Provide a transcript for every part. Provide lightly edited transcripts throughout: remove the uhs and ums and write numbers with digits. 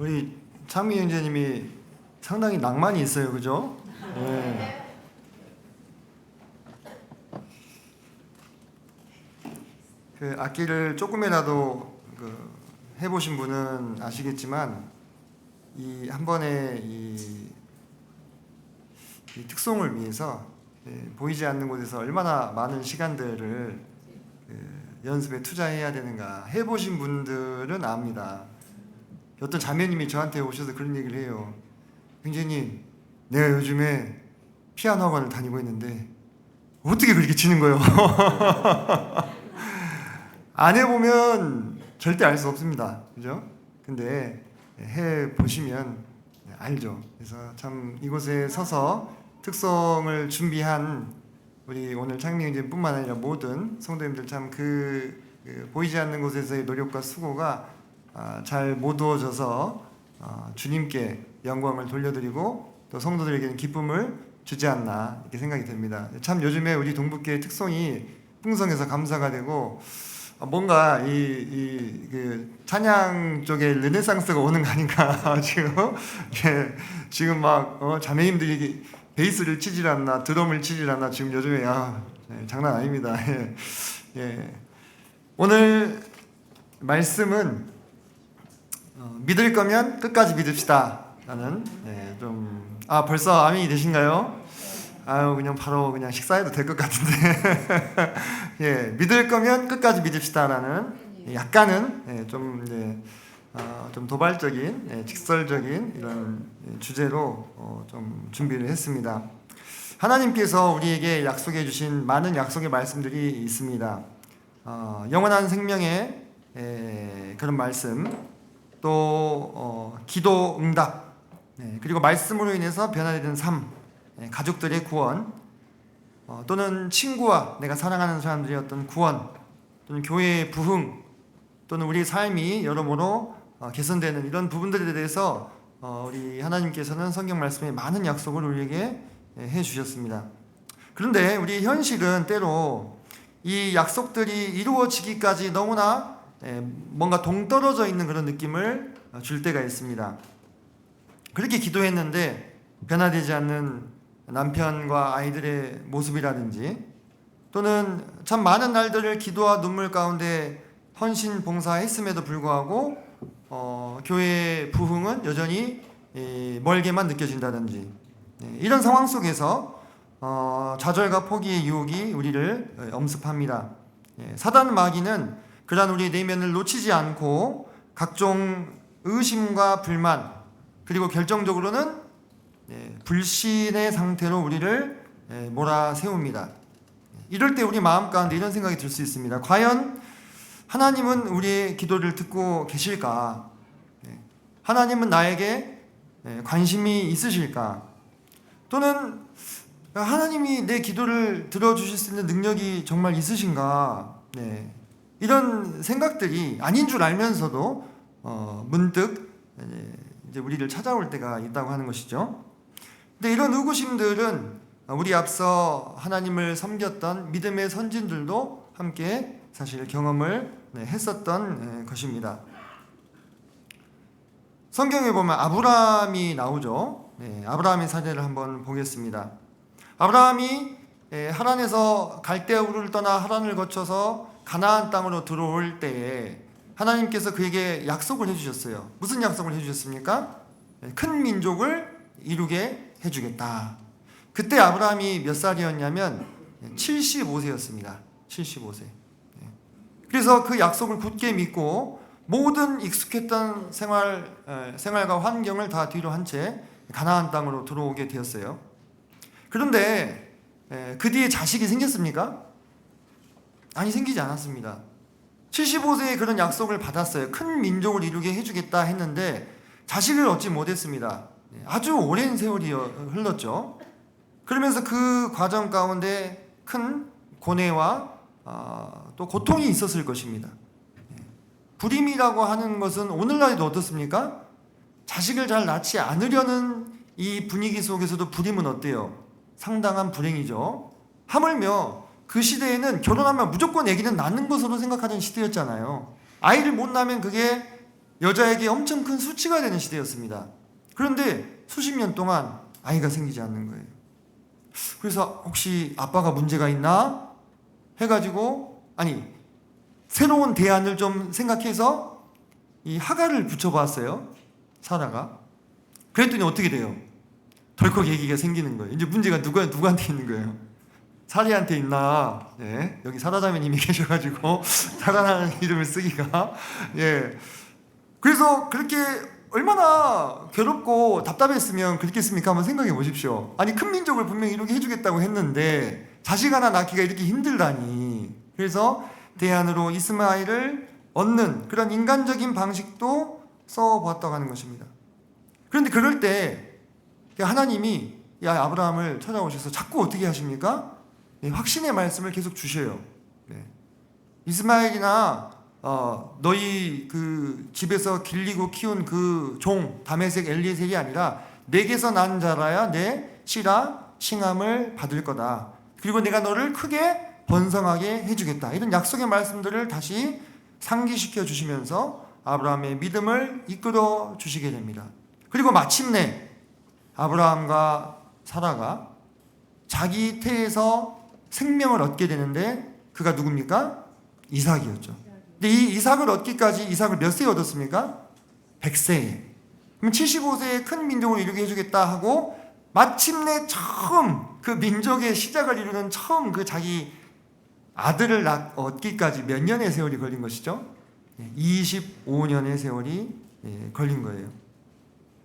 우리 창미 형제님이 상당히 낭만이 있어요, 그죠? 네. 그 악기를 조금이라도 해보신 분은 아시겠지만 이 한 번의 이 특송을 위해서 보이지 않는 곳에서 얼마나 많은 시간들을 연습에 투자해야 되는가 해보신 분들은 압니다. 어떤 자매님이 저한테 오셔서 그런 얘기를 해요. 형제님, 내가 요즘에 피아노 학원을 다니고 있는데 어떻게 그렇게 치는 거예요? 안 해보면 절대 알 수 없습니다. 그죠? 근데 해보시면 알죠. 그래서 참 이곳에 서서 특성을 준비한 우리 오늘 창미 형제뿐만 아니라 모든 성도님들 참 보이지 않는 곳에서의 노력과 수고가 잘 모두어져서 주님께 영광을 돌려드리고 또 성도들에게는 기쁨을 주지 않나 이렇게 생각이 됩니다. 참 요즘에 우리 동북교회 특성이 풍성해서 감사가 되고 뭔가 그 찬양 쪽에 르네상스가 오는 거 아닌가 지금 막 자매님들이 베이스를 치질 않나 드럼을 치질 않나 지금 요즘에 장난 아닙니다. 예. 오늘 말씀은 믿을 거면 끝까지 믿읍시다 라는 벌써 아멘이 되신가요? 그냥 바로 그냥 식사해도 될 것 같은데 예, 믿을 거면 끝까지 믿읍시다라는 약간은 좀 도발적인 직설적인 이런 주제로 좀 준비를 했습니다. 하나님께서 우리에게 약속해 주신 많은 약속의 말씀들이 있습니다. 영원한 생명의 그런 말씀, 또 기도 응답, 그리고 말씀으로 인해서 변화되는 삶, 가족들의 구원, 또는 친구와 내가 사랑하는 사람들의 어떤 구원, 또는 교회의 부흥, 또는 우리 삶이 여러모로 개선되는 이런 부분들에 대해서 우리 하나님께서는 성경 말씀에 많은 약속을 우리에게 해주셨습니다. 그런데 우리 현실은 때로 이 약속들이 이루어지기까지 너무나 뭔가 동떨어져 있는 그런 느낌을 줄 때가 있습니다. 그렇게 기도했는데 변화되지 않는 남편과 아이들의 모습이라든지, 또는 참 많은 날들을 기도와 눈물 가운데 헌신 봉사했음에도 불구하고 교회의 부흥은 여전히 멀게만 느껴진다든지, 이런 상황 속에서 좌절과 포기의 유혹이 우리를 엄습합니다. 사단 마귀는 그러한 우리 내면을 놓치지 않고 각종 의심과 불만, 그리고 결정적으로는 불신의 상태로 우리를 몰아세웁니다. 이럴 때 우리 마음 가운데 이런 생각이 들 수 있습니다. 과연 하나님은 우리의 기도를 듣고 계실까? 하나님은 나에게 관심이 있으실까? 또는 하나님이 내 기도를 들어주실 수 있는 능력이 정말 있으신가? 이런 생각들이 아닌 줄 알면서도 문득 이제 우리를 찾아올 때가 있다고 하는 것이죠. 근데 이런 의구심들은 우리 앞서 하나님을 섬겼던 믿음의 선진들도 함께 사실 경험을 했었던 것입니다. 성경에 보면 아브라함이 나오죠. 아브라함의 사례를 한번 보겠습니다. 아브라함이 하란에서 갈대우를 떠나 하란을 거쳐서 가나안 땅으로 들어올 때에 하나님께서 그에게 약속을 해주셨어요. 무슨 약속을 해주셨습니까? 큰 민족을 이루게 해주겠다. 그때 아브라함이 몇 살이었냐면 75세였습니다. 75세. 그래서 그 약속을 굳게 믿고 모든 익숙했던 생활과 환경을 다 뒤로 한 채 가나안 땅으로 들어오게 되었어요. 그런데 그 뒤에 자식이 생겼습니까? 아니, 생기지 않았습니다. 75세에 그런 약속을 받았어요. 큰 민족을 이루게 해주겠다 했는데 자식을 얻지 못했습니다. 아주 오랜 세월이 흘렀죠. 그러면서 그 과정 가운데 큰 고뇌와 또 고통이 있었을 것입니다. 불임이라고 하는 것은 오늘날에도 어떻습니까? 자식을 잘 낳지 않으려는 이 분위기 속에서도 불임은 어때요? 상당한 불행이죠. 하물며 그 시대에는 결혼하면 무조건 아기는 낳는 것으로 생각하던 시대였잖아요. 아이를 못 낳으면 그게 여자에게 엄청 큰 수치가 되는 시대였습니다. 그런데 수십 년 동안 아이가 생기지 않는 거예요. 그래서 혹시 아빠가 문제가 있나 해가지고 새로운 대안을 좀 생각해서 이 하가를 붙여봤어요. 사라가. 그랬더니 어떻게 돼요? 덜컥 얘기가 생기는 거예요. 이제 문제가 누구한테 있는 거예요? 사리한테 있나? 예, 여기 사라자매님이 계셔가지고 사라라는 이름을 쓰기가 그래서 그렇게 얼마나 괴롭고 답답했으면 그렇게 했습니까? 한번 생각해 보십시오. 큰 민족을 분명히 이렇게 해주겠다고 했는데 자식 하나 낳기가 이렇게 힘들다니. 그래서 대안으로 이스마엘을 얻는 그런 인간적인 방식도 써보았다고 하는 것입니다. 그런데 그럴 때 하나님이 아브라함을 찾아오셔서 자꾸 어떻게 하십니까? 확신의 말씀을 계속 주셔요. 이스마엘이나 너희 그 집에서 길리고 키운 그 종 다메섹 엘리에셀이 아니라 내게서 난 자라야 내 씨라 칭함을 받을 거다. 그리고 내가 너를 크게 번성하게 해주겠다. 이런 약속의 말씀들을 다시 상기시켜 주시면서 아브라함의 믿음을 이끌어 주시게 됩니다. 그리고 마침내 아브라함과 사라가 자기 태에서 생명을 얻게 되는데 그가 누굽니까? 이삭이었죠. 근데 이 이삭을 얻기까지 이삭을 몇 세에 얻었습니까? 100세에. 그럼 75세에 큰 민족을 이루게 해주겠다 하고 마침내 처음 그 민족의 시작을 이루는 처음 그 자기 아들을 얻기까지 몇 년의 세월이 걸린 것이죠? 25년의 세월이 걸린 거예요.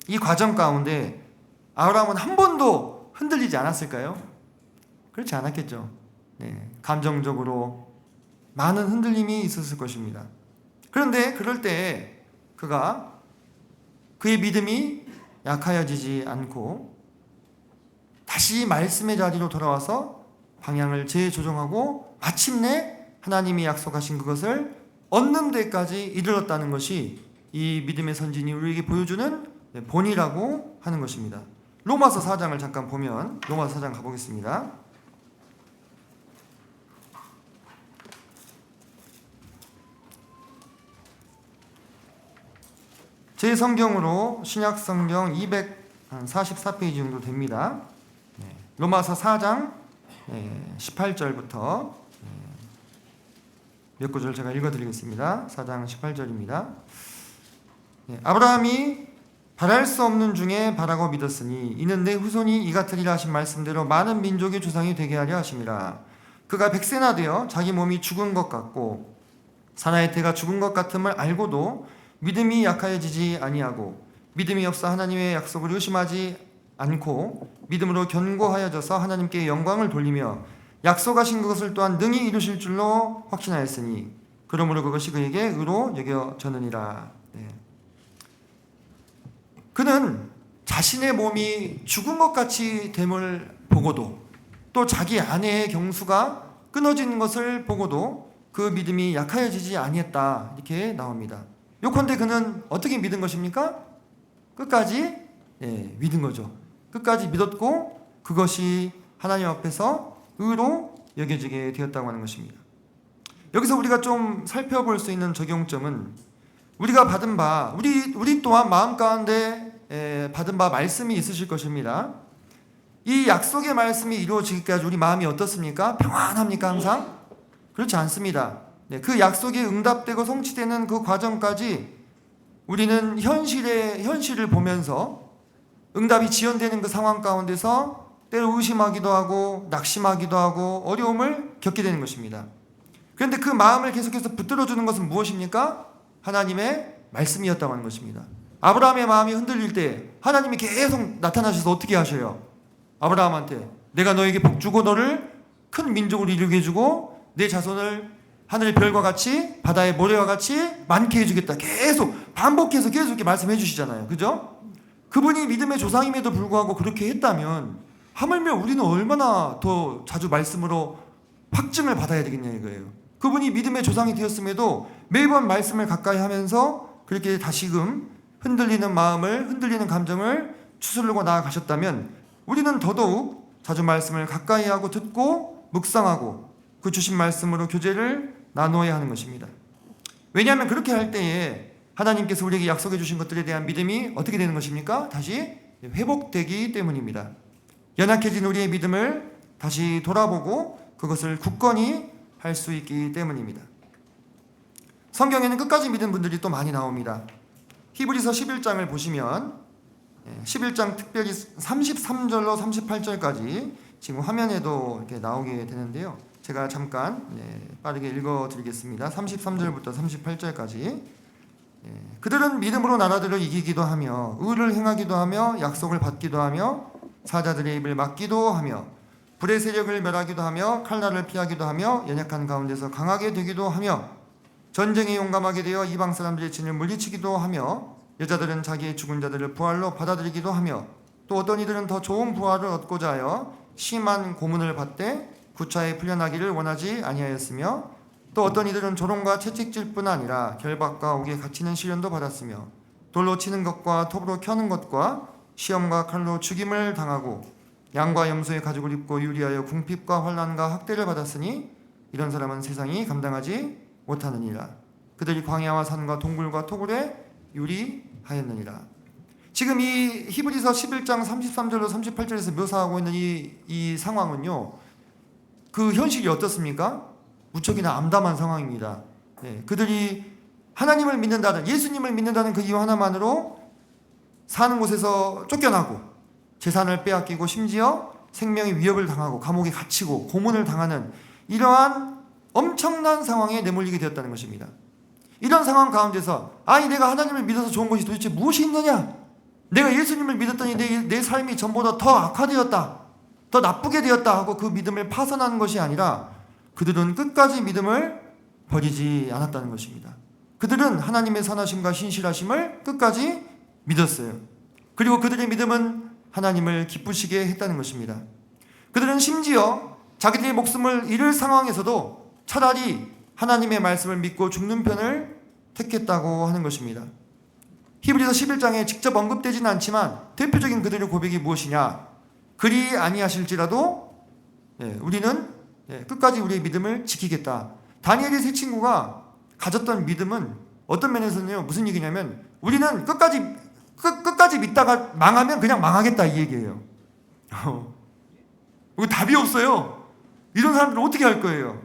이 과정 가운데 아브라함은 한 번도 흔들리지 않았을까요? 그렇지 않았겠죠. 감정적으로 많은 흔들림이 있었을 것입니다. 그런데 그럴 때 그의 믿음이 약하여지지 않고 다시 말씀의 자리로 돌아와서 방향을 재조정하고 마침내 하나님이 약속하신 그것을 얻는 데까지 이르렀다는 것이 이 믿음의 선진이 우리에게 보여주는 본이라고 하는 것입니다. 로마서 4장을 잠깐 보면 로마서 4장 가보겠습니다. 제 성경으로 신약 성경 244페이지 정도 됩니다. 로마서 4장 18절부터 몇 구절 제가 읽어드리겠습니다. 4장 18절입니다. 아브라함이 바랄 수 없는 중에 바라고 믿었으니 이는 내 후손이 이 같으리라 하신 말씀대로 많은 민족의 조상이 되게 하려 하심이라. 그가 100세나 되어 자기 몸이 죽은 것 같고 사라의 태가 죽은 것 같음을 알고도 믿음이 약하여지지 아니하고 믿음이 없어 하나님의 약속을 의심하지 않고 믿음으로 견고하여져서 하나님께 영광을 돌리며 약속하신 것을 또한 능히 이루실 줄로 확신하였으니 그러므로 그것이 그에게 의로 여겨졌느니라. 그는 자신의 몸이 죽은 것 같이 됨을 보고도 또 자기 아내의 경수가 끊어진 것을 보고도 그 믿음이 약하여지지 아니했다. 이렇게 나옵니다. 요컨대 그는 어떻게 믿은 것입니까? 끝까지 믿은 거죠. 끝까지 믿었고 그것이 하나님 앞에서 의로 여겨지게 되었다고 하는 것입니다. 여기서 우리가 좀 살펴볼 수 있는 적용점은 우리가 받은 바 우리 또한 마음 가운데 받은 바 말씀이 있으실 것입니다. 이 약속의 말씀이 이루어지기까지 우리 마음이 어떻습니까? 평안합니까 항상? 그렇지 않습니다. 그 약속이 응답되고 성취되는 그 과정까지 우리는 현실을 보면서 응답이 지연되는 그 상황 가운데서 때로 의심하기도 하고 낙심하기도 하고 어려움을 겪게 되는 것입니다. 그런데 그 마음을 계속해서 붙들어주는 것은 무엇입니까? 하나님의 말씀이었다고 하는 것입니다. 아브라함의 마음이 흔들릴 때 하나님이 계속 나타나셔서 어떻게 하셔요? 아브라함한테 내가 너에게 복주고 너를 큰 민족으로 이루게 해주고 내 자손을 하늘의 별과 같이 바다의 모래와 같이 많게 해주겠다. 계속 반복해서 계속 이렇게 말씀해 주시잖아요. 그죠? 그분이 믿음의 조상임에도 불구하고 그렇게 했다면 하물며 우리는 얼마나 더 자주 말씀으로 확증을 받아야 되겠냐 이거예요. 그분이 믿음의 조상이 되었음에도 매번 말씀을 가까이 하면서 그렇게 다시금 흔들리는 마음을 흔들리는 감정을 추스르고 나아가셨다면 우리는 더더욱 자주 말씀을 가까이 하고 듣고 묵상하고 그 주신 말씀으로 교제를 나누어야 하는 것입니다. 왜냐하면 그렇게 할 때에 하나님께서 우리에게 약속해 주신 것들에 대한 믿음이 어떻게 되는 것입니까? 다시 회복되기 때문입니다. 연약해진 우리의 믿음을 다시 돌아보고 그것을 굳건히 할 수 있기 때문입니다. 성경에는 끝까지 믿은 분들이 또 많이 나옵니다. 히브리서 11장을 보시면 11장 특별히 33절로 38절까지 지금 화면에도 이렇게 나오게 되는데요. 제가 잠깐 빠르게 읽어드리겠습니다. 33절부터 38절까지. 그들은 믿음으로 나라들을 이기기도 하며 의를 행하기도 하며 약속을 받기도 하며 사자들의 입을 막기도 하며 불의 세력을 멸하기도 하며 칼날을 피하기도 하며 연약한 가운데서 강하게 되기도 하며 전쟁에 용감하게 되어 이방 사람들의 진을 물리치기도 하며 여자들은 자기의 죽은 자들을 부활로 받아들이기도 하며 또 어떤 이들은 더 좋은 부활을 얻고자 하여 심한 고문을 받되 구차에 풀려나기를 원하지 아니하였으며 또 어떤 이들은 조롱과 채찍질뿐 아니라 결박과 옥에 갇히는 시련도 받았으며 돌로 치는 것과 톱으로 켜는 것과 시험과 칼로 죽임을 당하고 양과 염소의 가죽을 입고 유리하여 궁핍과 환난과 학대를 받았으니 이런 사람은 세상이 감당하지 못하느니라. 그들이 광야와 산과 동굴과 토굴에 유리하였느니라. 지금 이 히브리서 11장 33절로 38절에서 묘사하고 있는 이 상황은요, 그 현실이 어떻습니까? 무척이나 암담한 상황입니다. 그들이 하나님을 믿는다는, 예수님을 믿는다는 그 이유 하나만으로 사는 곳에서 쫓겨나고 재산을 빼앗기고 심지어 생명의 위협을 당하고 감옥에 갇히고 고문을 당하는 이러한 엄청난 상황에 내몰리게 되었다는 것입니다. 이런 상황 가운데서 아니 내가 하나님을 믿어서 좋은 것이 도대체 무엇이 있느냐? 내가 예수님을 믿었더니 내 삶이 전보다 더 악화되었다, 더 나쁘게 되었다 하고 그 믿음을 파산하는 것이 아니라 그들은 끝까지 믿음을 버리지 않았다는 것입니다. 그들은 하나님의 선하심과 신실하심을 끝까지 믿었어요. 그리고 그들의 믿음은 하나님을 기쁘시게 했다는 것입니다. 그들은 심지어 자기들의 목숨을 잃을 상황에서도 차라리 하나님의 말씀을 믿고 죽는 편을 택했다고 하는 것입니다. 히브리서 11장에 직접 언급되지는 않지만 대표적인 그들의 고백이 무엇이냐? 그리 아니하실지라도 우리는 끝까지 우리의 믿음을 지키겠다. 다니엘의 세 친구가 가졌던 믿음은 어떤 면에서는요, 무슨 얘기냐면 우리는 끝까지 믿다가 망하면 그냥 망하겠다 이 얘기예요. 답이 없어요. 이런 사람들은 어떻게 할 거예요?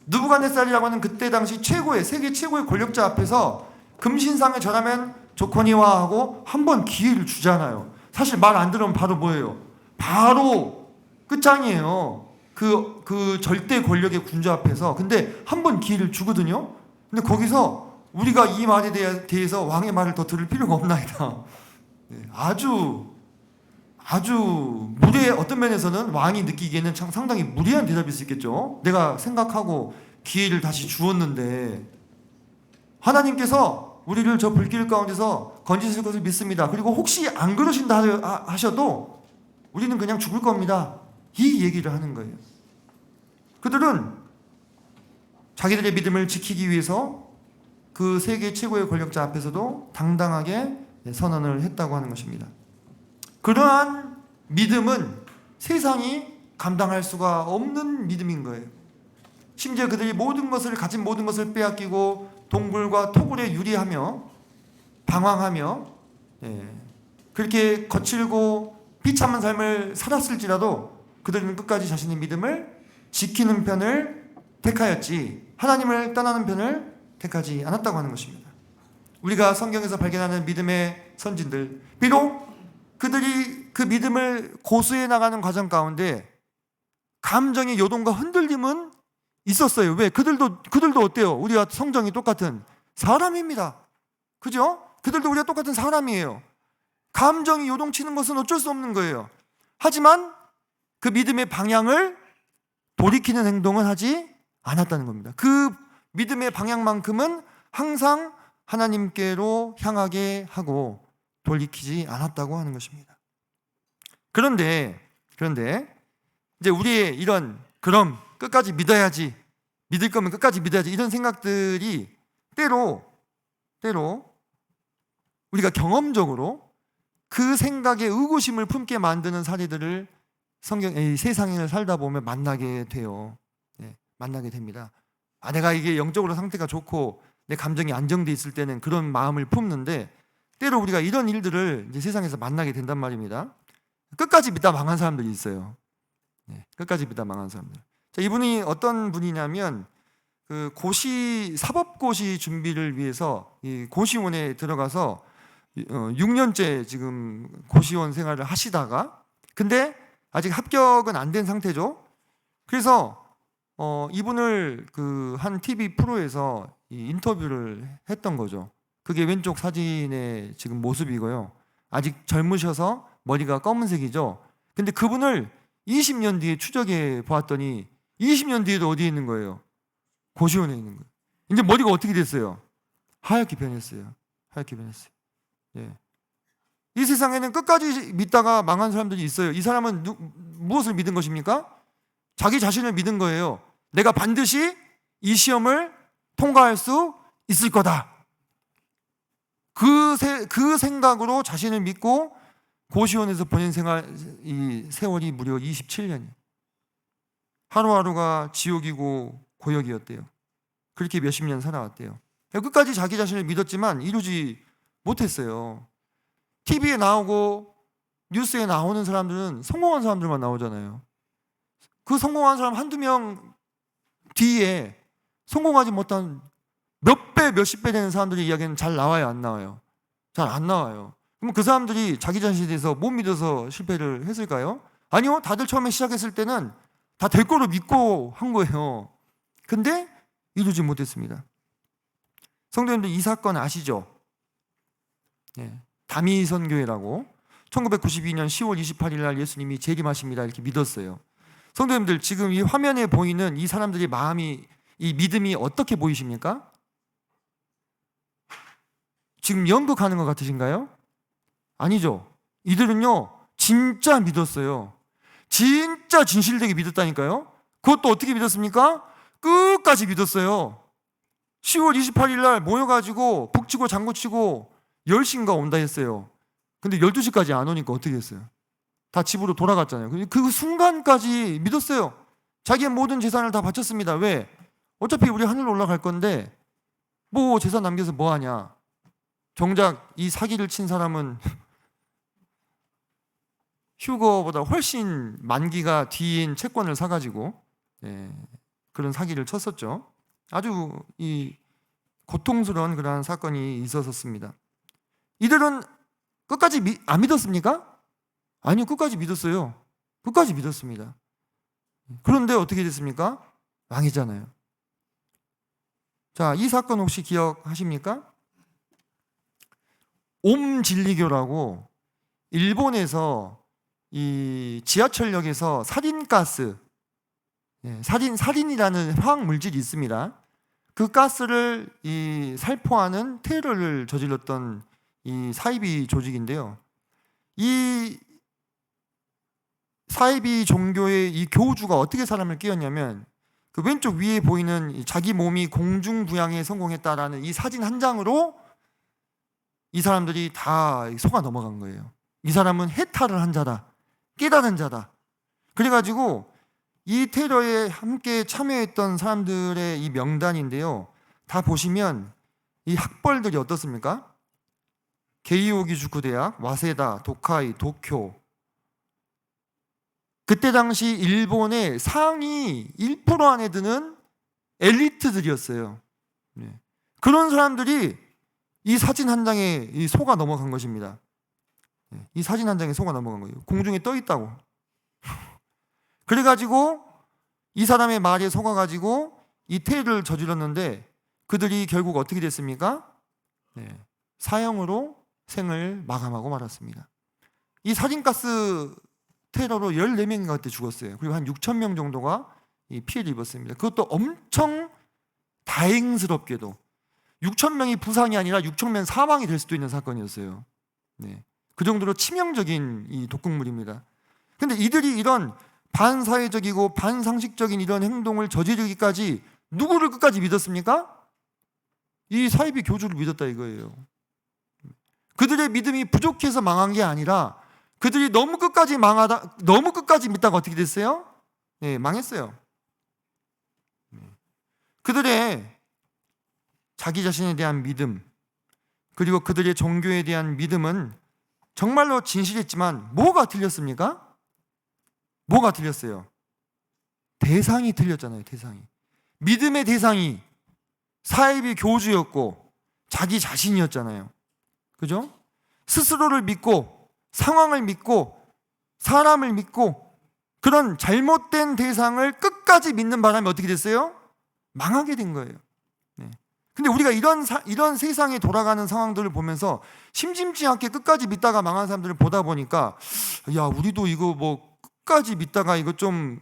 느부갓네살이라고 하는 그때 당시 세계 최고의 권력자 앞에서 금신상에 절하면 좋거니와 하고 한 번 기회를 주잖아요. 사실 말 안 들으면 바로 뭐예요? 바로 끝장이에요. 그 절대 권력의 군주 앞에서. 근데 한 번 기회를 주거든요. 근데 거기서 우리가 이 말에 대해서 왕의 말을 더 들을 필요가 없나이다. 아주 어떤 면에서는 왕이 느끼기에는 참 상당히 무리한 대답일 수 있겠죠. 내가 생각하고 기회를 다시 주었는데 하나님께서 우리를 저 불길 가운데서 건지실 것을 믿습니다. 그리고 혹시 안 그러신다 하셔도 우리는 그냥 죽을 겁니다. 이 얘기를 하는 거예요. 그들은 자기들의 믿음을 지키기 위해서 그 세계 최고의 권력자 앞에서도 당당하게 선언을 했다고 하는 것입니다. 그러한 믿음은 세상이 감당할 수가 없는 믿음인 거예요. 심지어 그들이 가진 모든 것을 빼앗기고 동굴과 토굴에 유리하며 방황하며 그렇게 거칠고 비참한 삶을 살았을지라도 그들은 끝까지 자신의 믿음을 지키는 편을 택하였지 하나님을 떠나는 편을 택하지 않았다고 하는 것입니다. 우리가 성경에서 발견하는 믿음의 선진들, 비록 그들이 그 믿음을 고수해 나가는 과정 가운데 감정의 요동과 흔들림은 있었어요. 왜? 그들도 어때요? 우리와 성정이 똑같은 사람입니다. 그죠? 그들도 우리와 똑같은 사람이에요. 감정이 요동치는 것은 어쩔 수 없는 거예요. 하지만 그 믿음의 방향을 돌이키는 행동은 하지 않았다는 겁니다. 그 믿음의 방향만큼은 항상 하나님께로 향하게 하고 돌이키지 않았다고 하는 것입니다. 그런데 이제 우리의 이런 그럼 끝까지 믿어야지, 믿을 거면 끝까지 믿어야지 이런 생각들이 때로 우리가 경험적으로 그 생각에 의구심을 품게 만드는 사례들을 세상을 살다 보면 만나게 돼요. 만나게 됩니다. 내가 이게 영적으로 상태가 좋고 내 감정이 안정돼 있을 때는 그런 마음을 품는데, 때로 우리가 이런 일들을 이제 세상에서 만나게 된단 말입니다. 끝까지 믿다 망한 사람들이 있어요. 끝까지 믿다 망한 사람들. 자, 이분이 어떤 분이냐면 그 사법고시 준비를 위해서 이 고시원에 들어가서 6년째 지금 고시원 생활을 하시다가, 근데 아직 합격은 안 된 상태죠. 그래서 이분을 그 한 TV 프로에서 인터뷰를 했던 거죠. 그게 왼쪽 사진의 지금 모습이고요. 아직 젊으셔서 머리가 검은색이죠. 근데 그분을 20년 뒤에 추적해 보았더니 20년 뒤에도 어디에 있는 거예요? 고시원에 있는 거예요. 이제 머리가 어떻게 됐어요? 하얗게 변했어요. 하얗게 변했어요. 예. 이 세상에는 끝까지 믿다가 망한 사람들이 있어요. 이 사람은 무엇을 믿은 것입니까? 자기 자신을 믿은 거예요. 내가 반드시 이 시험을 통과할 수 있을 거다. 그 생각으로 자신을 믿고 고시원에서 보낸 이 세월이 무려 27년이에요. 하루하루가 지옥이고 고역이었대요. 그렇게 몇십 년 살아왔대요. 끝까지 자기 자신을 믿었지만 이루지 못했어요. TV에 나오고 뉴스에 나오는 사람들은 성공한 사람들만 나오잖아요. 그 성공한 사람 한두 명 뒤에 성공하지 못한 몇 배, 몇십 배 되는 사람들의 이야기는 잘 나와요, 안 나와요? 잘 안 나와요. 그럼 그 사람들이 자기 자신에 대해서 못 믿어서 실패를 했을까요? 아니요. 다들 처음에 시작했을 때는 다 될 거로 믿고 한 거예요. 근데 이루지 못했습니다. 성도님들, 이 사건 아시죠? 다미선교회라고 1992년 10월 28일 날 예수님이 재림하십니다 이렇게 믿었어요. 성도님들, 지금 이 화면에 보이는 이 사람들의 마음이, 이 믿음이 어떻게 보이십니까? 지금 연극하는 것 같으신가요? 아니죠. 이들은요 진짜 믿었어요. 진짜 진실되게 믿었다니까요. 그것도 어떻게 믿었습니까? 끝까지 믿었어요. 10월 28일 날 모여가지고 북치고 장구치고 10시인가 온다 했어요. 근데 12시까지 안 오니까 어떻게 했어요? 다 집으로 돌아갔잖아요. 그 순간까지 믿었어요. 자기의 모든 재산을 다 바쳤습니다. 왜? 어차피 우리 하늘로 올라갈 건데 뭐 재산 남겨서 뭐 하냐. 정작 이 사기를 친 사람은 휴거보다 훨씬 만기가 뒤인 채권을 사가지고 그런 사기를 쳤었죠. 아주 이 고통스러운 그러한 사건이 있었습니다. 이들은 끝까지 안 믿었습니까? 아니요, 끝까지 믿었어요. 끝까지 믿었습니다. 그런데 어떻게 됐습니까? 망했잖아요. 자, 이 사건 혹시 기억하십니까? 옴진리교라고 일본에서 이 지하철역에서 살인가스, 살인이라는 화학 물질이 있습니다. 그 가스를 살포하는 테러를 저질렀던 이 사이비 조직인데요. 이 사이비 종교의 이 교주가 어떻게 사람을 끼웠냐면, 그 왼쪽 위에 보이는 자기 몸이 공중부양에 성공했다라는 이 사진 한 장으로 이 사람들이 다 속아 넘어간 거예요. 이 사람은 해탈을 한 자다, 깨달은 자다. 그래가지고 이 테러에 함께 참여했던 사람들의 이 명단인데요, 다 보시면 이 학벌들이 어떻습니까? 게이오기 주쿠대학, 와세다, 도카이, 도쿄. 그때 당시 일본의 상위 1% 안에 드는 엘리트들이었어요. 그런 사람들이 이 사진 한 장에 속아 넘어간 것입니다. 이 사진 한 장에 속아 넘어간 거예요. 공중에 떠 있다고. 그래가지고 이 사람의 말에 속아가지고 이 테러를 저질렀는데, 그들이 결국 어떻게 됐습니까? 사형으로 생을 마감하고 말았습니다. 이 살인가스 테러로 14명이 그때 죽었어요. 그리고 한 6천 명 정도가 피해를 입었습니다. 그것도 엄청 다행스럽게도 6천 명이 부상이 아니라 6천 명 사망이 될 수도 있는 사건이었어요. 그 정도로 치명적인 이 독극물입니다. 근데 이들이 이런 반사회적이고 반상식적인 이런 행동을 저지르기까지 누구를 끝까지 믿었습니까? 이 사이비 교주를 믿었다 이거예요. 그들의 믿음이 부족해서 망한 게 아니라 그들이 너무 끝까지 믿다가 어떻게 됐어요? 망했어요. 그들의 자기 자신에 대한 믿음, 그리고 그들의 종교에 대한 믿음은 정말로 진실했지만 뭐가 틀렸습니까? 뭐가 틀렸어요? 대상이 틀렸잖아요. 대상이. 믿음의 대상이 사이비 교주였고 자기 자신이었잖아요. 그죠? 스스로를 믿고 상황을 믿고 사람을 믿고 그런 잘못된 대상을 끝까지 믿는 바람에 어떻게 됐어요? 망하게 된 거예요. 근데 우리가 이런 세상에 돌아가는 상황들을 보면서 심심치 않게 끝까지 믿다가 망한 사람들을 보다 보니까 야, 우리도 이거 뭐 끝까지 믿다가 이거 좀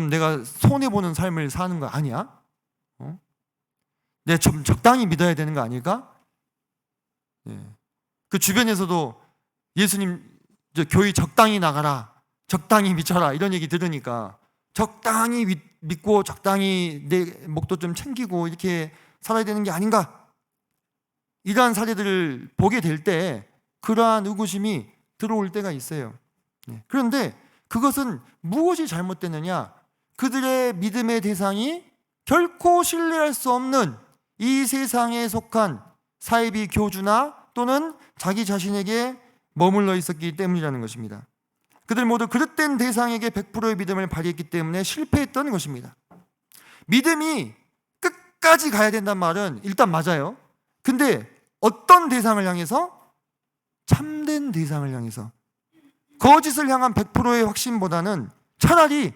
내가 손해보는 삶을 사는 거 아니야? 내가 좀 적당히 믿어야 되는 거 아닐까? 그 주변에서도 예수님 교회 적당히 나가라, 적당히 미쳐라 이런 얘기 들으니까 적당히 믿고 적당히 내 목도 좀 챙기고 이렇게 살아야 되는 게 아닌가? 이러한 사례들을 보게 될 때 그러한 의구심이 들어올 때가 있어요. 그런데 그것은 무엇이 잘못됐느냐? 그들의 믿음의 대상이 결코 신뢰할 수 없는 이 세상에 속한 사이비 교주나 또는 자기 자신에게 머물러 있었기 때문이라는 것입니다. 그들 모두 그릇된 대상에게 100%의 믿음을 발휘했기 때문에 실패했던 것입니다. 믿음이 끝까지 가야 된다는 말은 일단 맞아요. 근데 어떤 대상을 향해서? 참된 대상을 향해서. 거짓을 향한 100%의 확신보다는 차라리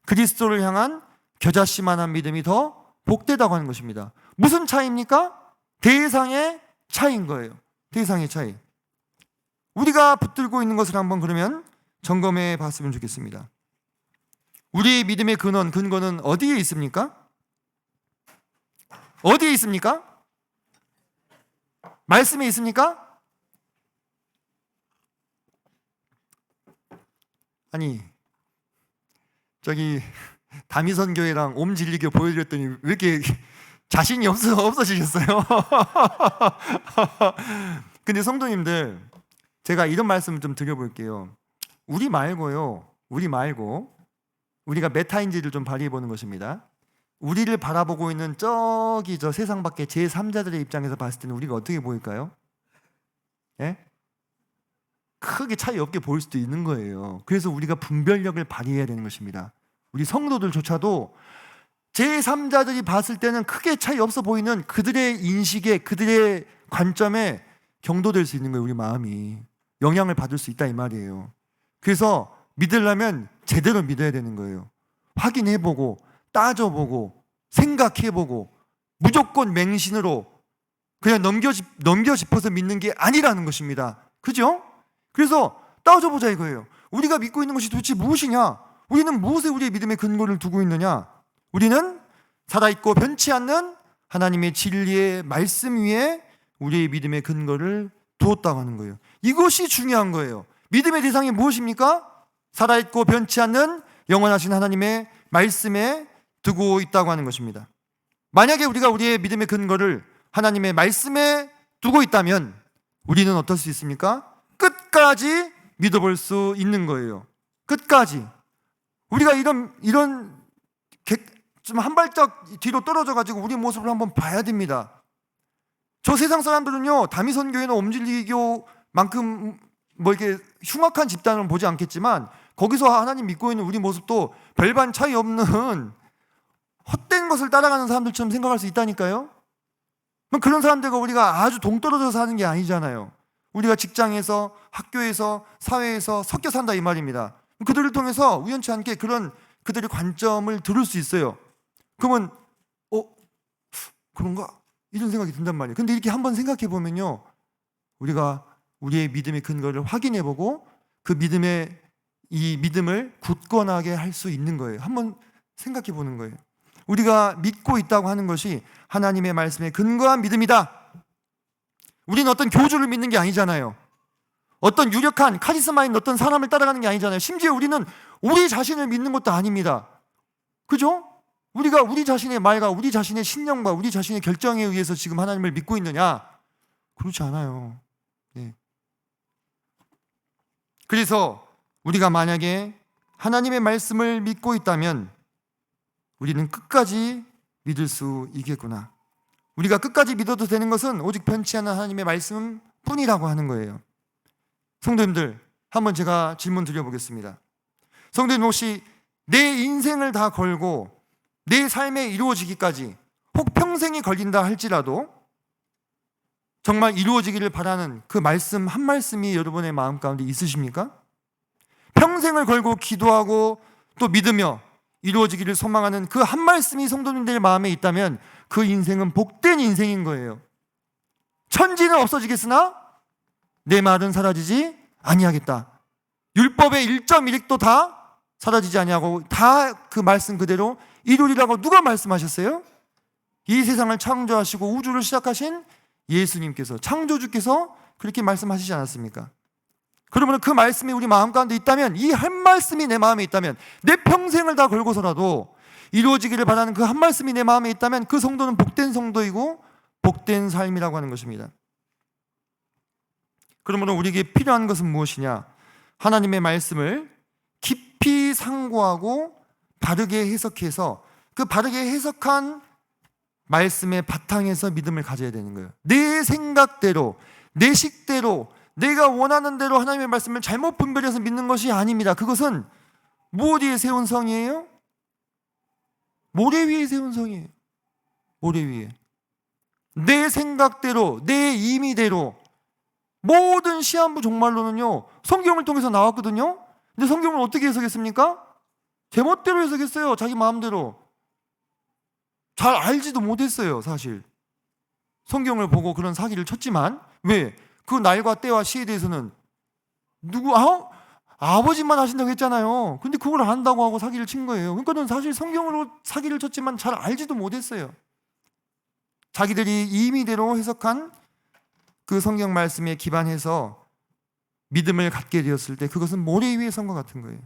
그리스도를 향한 겨자씨만한 믿음이 더 복되다고 하는 것입니다. 무슨 차이입니까? 대상의 차이인 거예요. 대상의 차이. 우리가 붙들고 있는 것을 한번 그러면 점검해 봤으면 좋겠습니다. 우리의 믿음의 근거는 어디에 있습니까? 어디에 있습니까? 말씀에 있습니까? 아니, 저기 다미선 교회랑 옴진리교 보여드렸더니 왜 이렇게 자신이 없어지셨어요? 근데 성도님들, 제가 이런 말씀을 좀 드려볼게요. 우리 말고 우리가 메타인지를 좀 발휘해 보는 것입니다. 우리를 바라보고 있는 저 세상 밖의 제3자들의 입장에서 봤을 때는 우리가 어떻게 보일까요? 예? 크게 차이 없게 보일 수도 있는 거예요. 그래서 우리가 분별력을 발휘해야 되는 것입니다. 우리 성도들조차도 제3자들이 봤을 때는 크게 차이 없어 보이는 그들의 인식에, 그들의 관점에 경도될 수 있는 거예요. 우리 마음이 영향을 받을 수 있다 이 말이에요. 그래서 믿으려면 제대로 믿어야 되는 거예요. 확인해보고 따져보고 생각해보고 무조건 맹신으로 그냥 넘겨 짚어서 믿는 게 아니라는 것입니다. 그죠? 그래서 따져보자 이거예요. 우리가 믿고 있는 것이 도대체 무엇이냐? 우리는 무엇에 우리의 믿음의 근거를 두고 있느냐? 우리는 살아있고 변치 않는 하나님의 진리의 말씀 위에 우리의 믿음의 근거를 두었다고 하는 거예요. 이것이 중요한 거예요. 믿음의 대상이 무엇입니까? 살아있고 변치 않는 영원하신 하나님의 말씀에 두고 있다고 하는 것입니다. 만약에 우리가 우리의 믿음의 근거를 하나님의 말씀에 두고 있다면 우리는 어떨 수 있습니까? 끝까지 믿어볼 수 있는 거예요. 끝까지. 우리가 이런 좀 한 발짝 뒤로 떨어져 가지고 우리 모습을 한번 봐야 됩니다. 저 세상 사람들은요, 다미선교회나 옴진리교만큼 뭐 이렇게 흉악한 집단을 보지 않겠지만 거기서 하나님 믿고 있는 우리 모습도 별반 차이 없는 헛된 것을 따라가는 사람들처럼 생각할 수 있다니까요. 그럼 그런 사람들과 우리가 아주 동떨어져 사는 게 아니잖아요. 우리가 직장에서, 학교에서, 사회에서 섞여 산다 이 말입니다. 그들을 통해서 우연치 않게 그들의 관점을 들을 수 있어요. 그러면 그런가? 이런 생각이 든단 말이에요. 근데 이렇게 한번 생각해 보면요, 우리가 우리의 믿음의 근거를 확인해 보고 그 믿음을 굳건하게 할 수 있는 거예요. 한번 생각해 보는 거예요. 우리가 믿고 있다고 하는 것이 하나님의 말씀에 근거한 믿음이다. 우리는 어떤 교주를 믿는 게 아니잖아요. 어떤 유력한 카리스마 있는 어떤 사람을 따라가는 게 아니잖아요. 심지어 우리는 우리 자신을 믿는 것도 아닙니다. 그죠? 우리가 우리 자신의 말과 우리 자신의 신념과 우리 자신의 결정에 의해서 지금 하나님을 믿고 있느냐? 그렇지 않아요. 네. 그래서 우리가 만약에 하나님의 말씀을 믿고 있다면 우리는 끝까지 믿을 수 있겠구나. 우리가 끝까지 믿어도 되는 것은 오직 변치 않는 하나님의 말씀뿐이라고 하는 거예요. 성도님들, 한번 제가 질문 드려보겠습니다. 성도님, 혹시 내 인생을 다 걸고 내 삶에 이루어지기까지 혹 평생이 걸린다 할지라도 정말 이루어지기를 바라는 그 말씀 한 말씀이 여러분의 마음 가운데 있으십니까? 평생을 걸고 기도하고 또 믿으며 이루어지기를 소망하는 그 한 말씀이 성도님들 마음에 있다면 그 인생은 복된 인생인 거예요. 천지는 없어지겠으나 내 말은 사라지지 아니하겠다. 율법의 1.1획도 다 사라지지 아니하고 다 그 말씀 그대로 이루리라고 누가 말씀하셨어요? 이 세상을 창조하시고 우주를 시작하신 예수님께서, 창조주께서 그렇게 말씀하시지 않았습니까? 그러면 그 말씀이 우리 마음 가운데 있다면, 이 한 말씀이 내 마음에 있다면, 내 평생을 다 걸고서라도 이루어지기를 바라는 그 한 말씀이 내 마음에 있다면 그 성도는 복된 성도이고 복된 삶이라고 하는 것입니다. 그러므로 우리에게 필요한 것은 무엇이냐? 하나님의 말씀을 깊이 상고하고 바르게 해석해서 그 바르게 해석한 말씀의 바탕에서 믿음을 가져야 되는 거예요. 내 생각대로, 내 식대로, 내가 원하는 대로 하나님의 말씀을 잘못 분별해서 믿는 것이 아닙니다. 그것은 무엇 위에 세운 성이에요? 모래 위에 세운 성이에요. 모래 위에. 내 생각대로, 내 임의대로 모든 시한부 종말론은요, 성경을 통해서 나왔거든요. 근데 성경을 어떻게 해석했습니까? 제멋대로 해석했어요. 자기 마음대로. 잘 알지도 못했어요, 사실. 성경을 보고 그런 사기를 쳤지만, 왜? 그 날과 때와 시에 대해서는 아버지만 하신다고 했잖아요. 근데 그걸 안다고 하고 사기를 친 거예요. 그러니까는 사실 성경으로 사기를 쳤지만 잘 알지도 못했어요. 자기들이 임의대로 해석한 그 성경 말씀에 기반해서 믿음을 갖게 되었을 때 그것은 모래 위에 선 것 같은 거예요.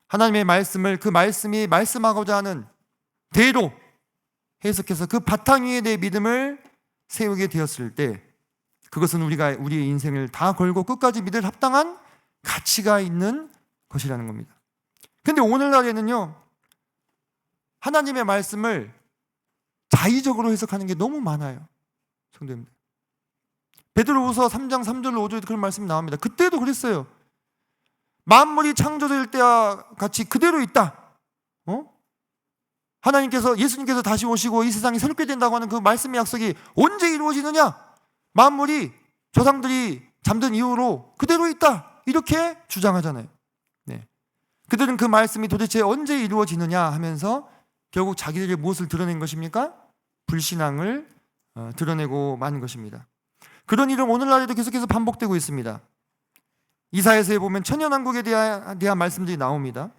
하나님의 말씀을 그 말씀이 말씀하고자 하는 대로 해석해서 그 바탕 위에 내 믿음을 세우게 되었을 때 그것은 우리가 우리의 인생을 다 걸고 끝까지 믿을 합당한 가치가 있는 것이라는 겁니다. 근데 오늘날에는요, 하나님의 말씀을 자의적으로 해석하는 게 너무 많아요. 성도님들, 베드로후서 3장 3절로 5절에 그런 말씀이 나옵니다. 그때도 그랬어요. 만물이 창조될 때와 같이 그대로 있다. 하나님께서, 예수님께서 다시 오시고 이 세상이 새롭게 된다고 하는 그 말씀의 약속이 언제 이루어지느냐? 만물이, 조상들이 잠든 이후로 그대로 있다, 이렇게 주장하잖아요. 네. 그들은 그 말씀이 도대체 언제 이루어지느냐 하면서 결국 자기들의 무엇을 드러낸 것입니까? 불신앙을 드러내고 만 것입니다. 그런 일은 오늘날에도 계속해서 반복되고 있습니다. 이사야서에 보면 천년왕국에 대한 말씀들이 나옵니다.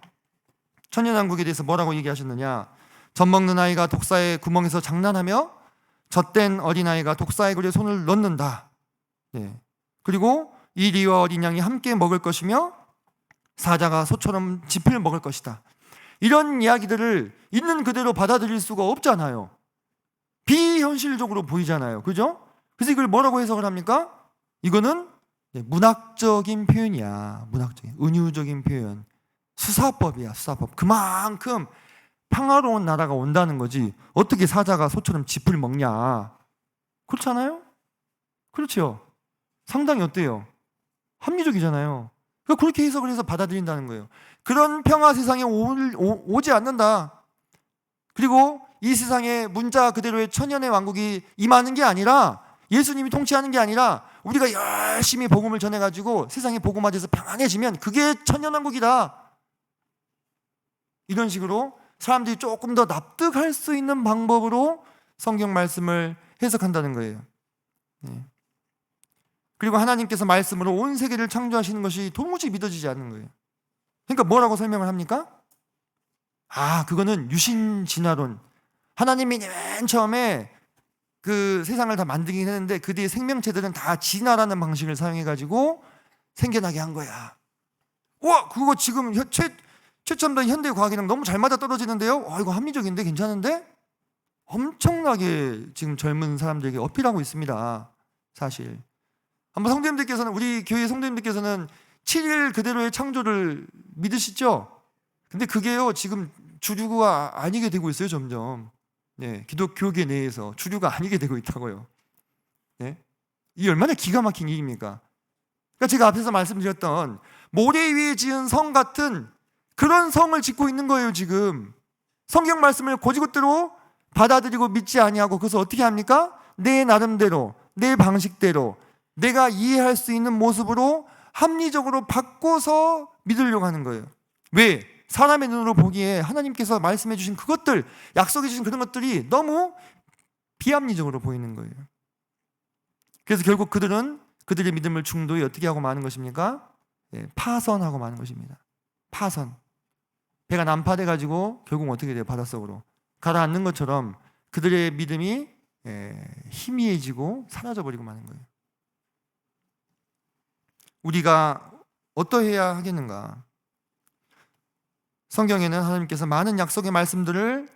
천년왕국에 대해서 뭐라고 얘기하셨느냐? 젖먹는 아이가 독사의 구멍에서 장난하며 젖된 어린아이가 독사의 굴에 손을 넣는다. 네. 그리고 이 리와 어린 양이 함께 먹을 것이며 사자가 소처럼 짚을 먹을 것이다. 이런 이야기들을 있는 그대로 받아들일 수가 없잖아요. 비현실적으로 보이잖아요. 그죠? 그래서 이걸 뭐라고 해석을 합니까? 이거는 문학적인 표현이야. 문학적인, 은유적인 표현. 수사법이야, 수사법. 그만큼 평화로운 나라가 온다는 거지. 어떻게 사자가 소처럼 짚을 먹냐? 그렇잖아요? 그렇죠? 상당히 어때요? 합리적이잖아요. 그렇게 해석을 해서 받아들인다는 거예요. 그런 평화 세상에 오지 않는다. 그리고 이 세상에 문자 그대로의 천년의 왕국이 임하는 게 아니라, 예수님이 통치하는 게 아니라 우리가 열심히 복음을 전해가지고 세상이 복음화돼서 평안해지면 그게 천년왕국이다. 이런 식으로 사람들이 조금 더 납득할 수 있는 방법으로 성경 말씀을 해석한다는 거예요. 네. 그리고 하나님께서 말씀으로 온 세계를 창조하시는 것이 도무지 믿어지지 않는 거예요. 그러니까 뭐라고 설명을 합니까? 그거는 유신진화론. 하나님이 맨 처음에 그 세상을 다 만들긴 했는데 그 뒤에 생명체들은 다 진화라는 방식을 사용해가지고 생겨나게 한 거야. 그거 지금 최첨단 현대 과학이랑 너무 잘 맞아 떨어지는데요? 이거 합리적인데, 괜찮은데? 엄청나게 지금 젊은 사람들에게 어필하고 있습니다. 사실. 한번 성도님들께서는, 우리 교회 성도님들께서는 7일 그대로의 창조를 믿으시죠? 근데 그게요, 지금 주류가 아니게 되고 있어요, 점점. 기독교계 내에서 주류가 아니게 되고 있다고요. 이 얼마나 기가 막힌 일입니까? 그러니까 제가 앞에서 말씀드렸던 모래 위에 지은 성 같은 그런 성을 짓고 있는 거예요. 지금 성경 말씀을 곧이곧대로 받아들이고 믿지 아니하고, 그래서 어떻게 합니까? 내 나름대로, 내 방식대로, 내가 이해할 수 있는 모습으로 합리적으로 바꿔서 믿으려고 하는 거예요. 왜? 사람의 눈으로 보기에 하나님께서 말씀해 주신 그것들, 약속해 주신 그런 것들이 너무 비합리적으로 보이는 거예요. 그래서 결국 그들은 그들의 믿음을 중도에 어떻게 하고 마는 것입니까? 파선하고 마는 것입니다. 파선. 배가 난파돼 가지고 결국 어떻게 돼요? 바닷속으로 가라앉는 것처럼 그들의 믿음이 희미해지고 사라져버리고 마는 거예요. 우리가 어떠해야 하겠는가? 성경에는 하나님께서 많은 약속의 말씀들을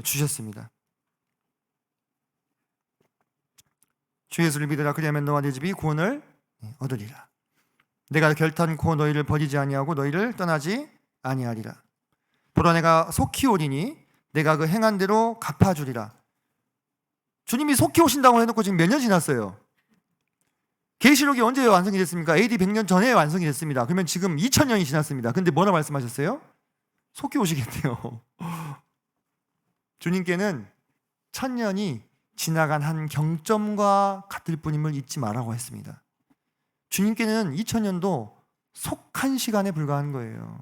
주셨습니다. 주 예수를 믿으라, 그리하면 너와 네 집이 구원을 얻으리라. 내가 결탄코 너희를 버리지 아니하고 너희를 떠나지 아니하리라. 보라, 내가 속히 오리니 내가 그 행한 대로 갚아주리라. 주님이 속히 오신다고 해놓고 지금 몇 년 지났어요? 계시록이 언제 완성이 됐습니까? AD 100년 전에 완성이 됐습니다. 그러면 지금 2000년이 지났습니다. 근데 뭐라 말씀하셨어요? 속히 오시겠대요. 주님께는 1000년이 지나간 한 경점과 같을 뿐임을 잊지 말라고 했습니다. 주님께는 2000년도 속한 시간에 불과한 거예요.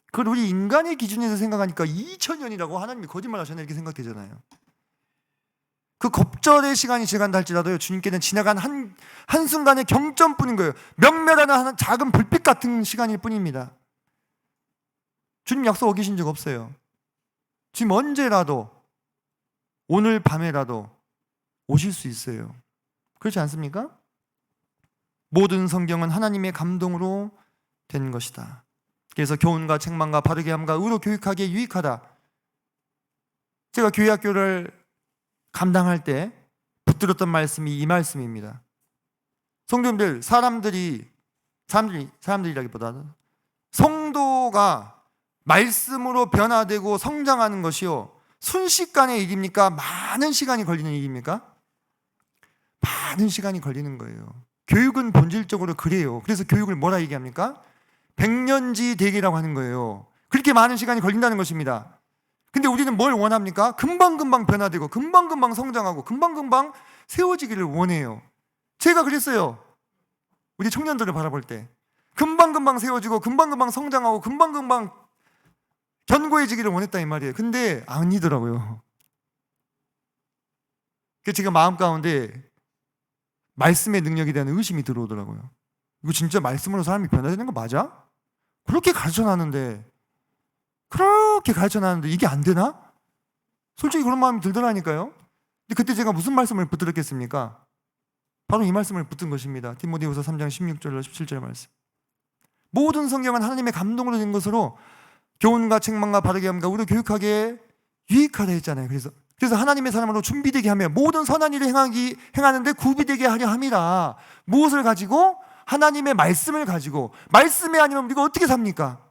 그걸 우리 인간의 기준에서 생각하니까 2000년이라고 하나님이 거짓말 하셨나 이렇게 생각되잖아요. 그 겁절의 시간이 지나간다 할지라도요, 주님께는 지나간 한순간의 경점뿐인 거예요. 명멸하는 하는 작은 불빛 같은 시간일 뿐입니다. 주님 약속 어기신 적 없어요. 지금 언제라도, 오늘 밤에라도 오실 수 있어요. 그렇지 않습니까? 모든 성경은 하나님의 감동으로 된 것이다. 그래서 교훈과 책망과 바르게 함과 의로 교육하기에 유익하다. 제가 교회학교를 감당할 때 붙들었던 말씀이 이 말씀입니다. 성도님들, 사람들이라기보다는 성도가 말씀으로 변화되고 성장하는 것이요, 순식간의 일입니까? 많은 시간이 걸리는 일입니까? 많은 시간이 걸리는 거예요. 교육은 본질적으로 그래요. 그래서 교육을 뭐라 얘기합니까? 백년지 대계라고 하는 거예요. 그렇게 많은 시간이 걸린다는 것입니다. 근데 우리는 뭘 원합니까? 금방금방 변화되고 금방금방 성장하고 금방금방 세워지기를 원해요. 제가 그랬어요. 우리 청년들을 바라볼 때 금방금방 세워지고 금방금방 성장하고 금방금방 견고해지기를 원했다 이 말이에요. 근데 아니더라고요. 그래서 제가 마음 가운데 말씀의 능력에 대한 의심이 들어오더라고요. 이거 진짜 말씀으로 사람이 변화되는 거 맞아? 그렇게 가르쳐놨는데 이게 안 되나? 솔직히 그런 마음이 들더라니까요. 근데 그때 제가 무슨 말씀을 붙들었겠습니까? 바로 이 말씀을 붙든 것입니다. 디모데후서 3장 16절로 17절 말씀. 모든 성경은 하나님의 감동으로 된 것으로 교훈과 책망과 바르게 함과 우리 교육하기에 유익하다 했잖아요. 그래서 하나님의 사람으로 준비되게 하며 모든 선한 일을 행하는데 구비되게 하려 함이라. 무엇을 가지고? 하나님의 말씀을 가지고. 말씀이 아니면 우리가 어떻게 삽니까?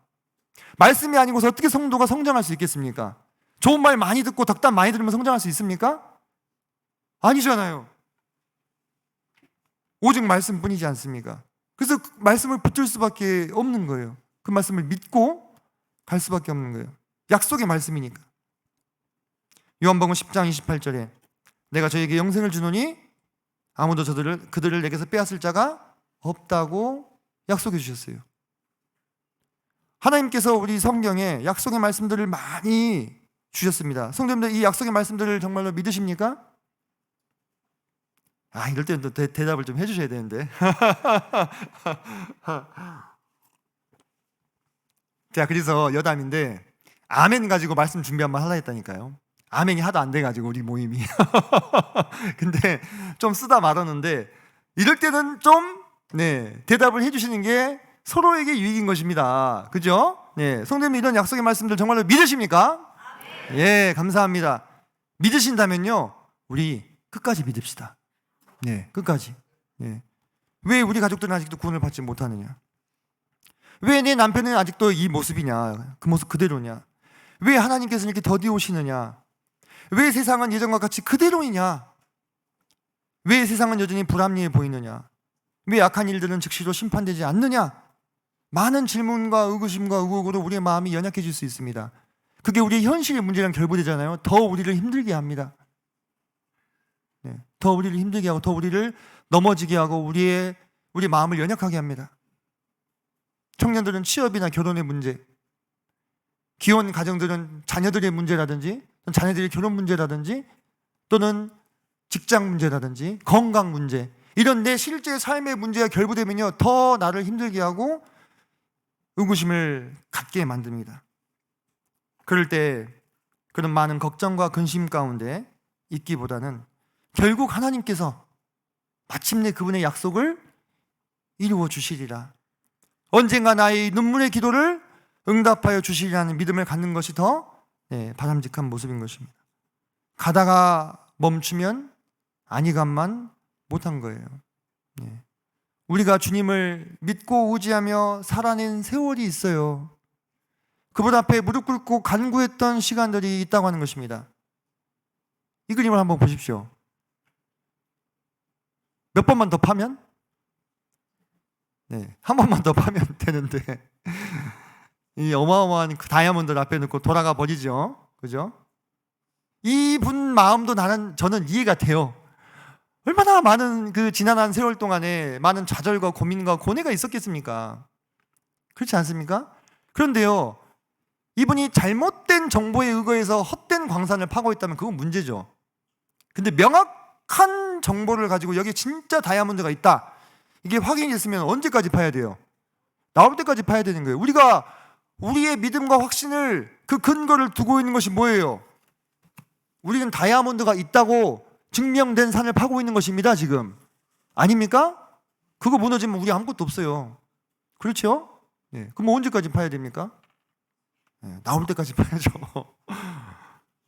말씀이 아니고서 어떻게 성도가 성장할 수 있겠습니까? 좋은 말 많이 듣고 덕담 많이 들으면 성장할 수 있습니까? 아니잖아요. 오직 말씀뿐이지 않습니까? 그래서 그 말씀을 붙들 수밖에 없는 거예요. 그 말씀을 믿고 갈 수밖에 없는 거예요. 약속의 말씀이니까. 요한복음 10장 28절에 내가 저에게 영생을 주노니 아무도 그들을 내게서 빼앗을 자가 없다고 약속해 주셨어요. 하나님께서 우리 성경에 약속의 말씀들을 많이 주셨습니다. 성도님들, 이 약속의 말씀들을 정말로 믿으십니까? 이럴 때는 또 대답을 좀 해주셔야 되는데. 자, 그래서 여담인데 아멘 가지고 말씀 준비 한번 하려 했다니까요. 아멘이 하도 안 돼가지고 우리 모임이. 근데 좀 쓰다 말았는데 이럴 때는 좀 대답을 해주시는 게 서로에게 유익인 것입니다. 그죠? 성도님, 이런 약속의 말씀들 정말로 믿으십니까? 예, 감사합니다. 믿으신다면요, 우리 끝까지 믿읍시다. 끝까지. 왜 우리 가족들은 아직도 구원을 받지 못하느냐? 왜 내 남편은 아직도 이 모습이냐? 그 모습 그대로냐? 왜 하나님께서 이렇게 더디 오시느냐? 왜 세상은 예전과 같이 그대로이냐? 왜 세상은 여전히 불합리해 보이느냐? 왜 악한 일들은 즉시로 심판되지 않느냐? 많은 질문과 의구심과 의혹으로 우리의 마음이 연약해질 수 있습니다. 그게 우리의 현실의 문제랑 결부되잖아요. 더 우리를 힘들게 합니다. 네, 더 우리를 힘들게 하고 더 우리를 넘어지게 하고 우리 마음을 연약하게 합니다. 청년들은 취업이나 결혼의 문제, 기혼 가정들은 자녀들의 문제라든지 자녀들의 결혼 문제라든지 또는 직장 문제라든지 건강 문제, 이런 내 실제 삶의 문제가 결부되면요 더 나를 힘들게 하고 의구심을 갖게 만듭니다. 그럴 때 그런 많은 걱정과 근심 가운데 있기보다는 결국 하나님께서 마침내 그분의 약속을 이루어 주시리라, 언젠가 나의 눈물의 기도를 응답하여 주시리라는 믿음을 갖는 것이 더 바람직한 모습인 것입니다. 가다가 멈추면 안위감만 못한 거예요. 우리가 주님을 믿고 의지하며 살아낸 세월이 있어요. 그분 앞에 무릎 꿇고 간구했던 시간들이 있다고 하는 것입니다. 이 그림을 한번 보십시오. 몇 번만 더 파면? 한 번만 더 파면 되는데 이 어마어마한 그 다이아몬드를 앞에 놓고 돌아가 버리죠. 그죠? 이분 마음도 저는 이해가 돼요. 얼마나 많은 그 지난한 세월 동안에 많은 좌절과 고민과 고뇌가 있었겠습니까? 그렇지 않습니까? 그런데요, 이분이 잘못된 정보에 의거해서 헛된 광산을 파고 있다면 그건 문제죠. 근데 명확한 정보를 가지고 여기 진짜 다이아몬드가 있다, 이게 확인이 됐으면 언제까지 파야 돼요? 나올 때까지 파야 되는 거예요. 우리가 우리의 믿음과 확신을, 그 근거를 두고 있는 것이 뭐예요? 우리는 다이아몬드가 있다고 증명된 산을 파고 있는 것입니다, 지금. 아닙니까? 그거 무너지면 우리 아무것도 없어요. 그렇죠? 그럼 언제까지 파야 됩니까? 나올 때까지 파야죠.